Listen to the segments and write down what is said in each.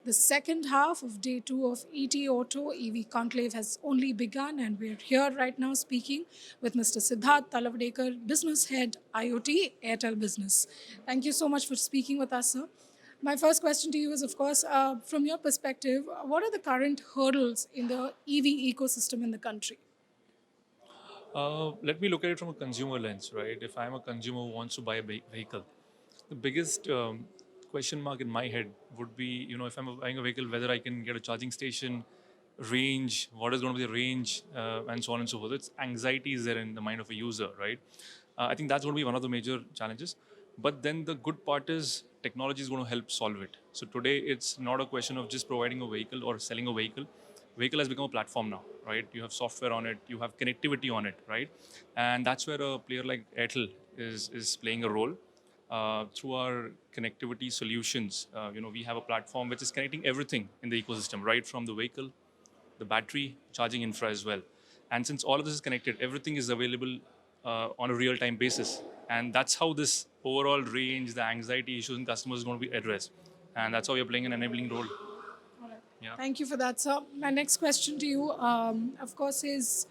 The second half of day 2 of ET EV Conclave has only begun, and we're here right now speaking with Mr. Siddharth Talawadekar, Business Head, IoT, Airtel Business. Thank you so much for speaking with us, sir. My first question to you is, of course, from your perspective, what are the current hurdles in the EV ecosystem in the country? Let me look at it from a consumer lens, right? If I'm a consumer who wants to buy a vehicle, the biggest question mark in my head would be, if I'm buying a vehicle, whether I can get a charging station, range, what is going to be the range, and so on and so forth. It's anxiety is there in the mind of a user, right? I think that's going to be one of the major challenges. But then the good part is technology is going to help solve it. So today it's not a question of just providing a vehicle or selling a vehicle. Vehicle has become a platform now, right? You have software on it, you have connectivity on it, right? And that's where a player like Airtel is playing a role. Through our connectivity solutions, we have a platform which is connecting everything in the ecosystem, right from the vehicle, the battery, charging infra as well. And since all of this is connected, everything is available on a real-time basis. And that's how this overall range, the anxiety issues in customers is going to be addressed. And that's how you're playing an enabling role. All right. Yeah. Thank you for that, sir. My next question to you, of course, is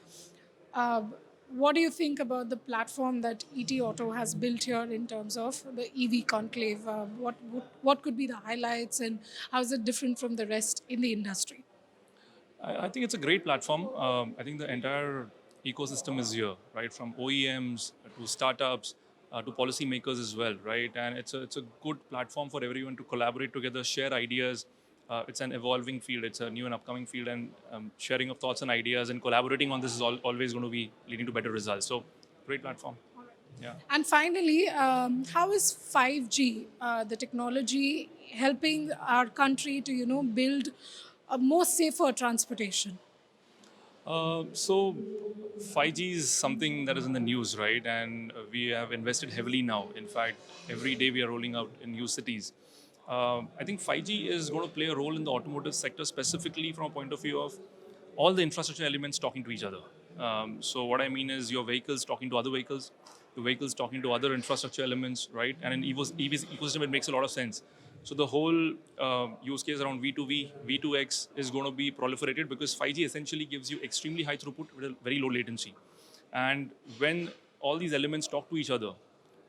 uh, what do you think about the platform that ETAuto has built here in terms of the EV conclave? What could be the highlights, and how is it different from the rest in the industry? I think it's a great platform. I think the entire ecosystem is here, right? From OEMs to startups to policymakers as well, right? And it's a good platform for everyone to collaborate together, share ideas. It's an evolving field. It's a new and upcoming field, and sharing of thoughts and ideas and collaborating on this is always going to be leading to better results. So, great platform. Yeah. And finally, how is 5G, the technology, helping our country to build a more safer transportation? So 5G is something that is in the news, right? And we have invested heavily now. In fact, every day we are rolling out in new cities. I think 5G is going to play a role in the automotive sector, specifically from a point of view of all the infrastructure elements talking to each other. So what I mean is your vehicles talking to other vehicles, the vehicles talking to other infrastructure elements, right? And in EV's ecosystem, it makes a lot of sense. So the whole use case around V2V, V2X is going to be proliferated because 5G essentially gives you extremely high throughput with a very low latency. And when all these elements talk to each other,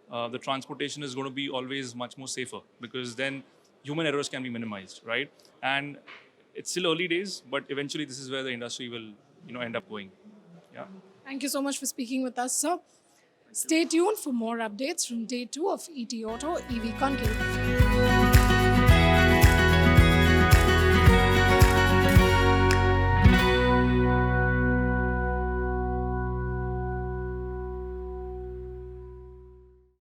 the transportation is going to be always much more safer because then human errors can be minimized, right? And it's still early days, but eventually this is where the industry will, end up going. Yeah. Thank you so much for speaking with us, sir. Stay tuned for more updates from day 2 of ET Auto EV Conclave.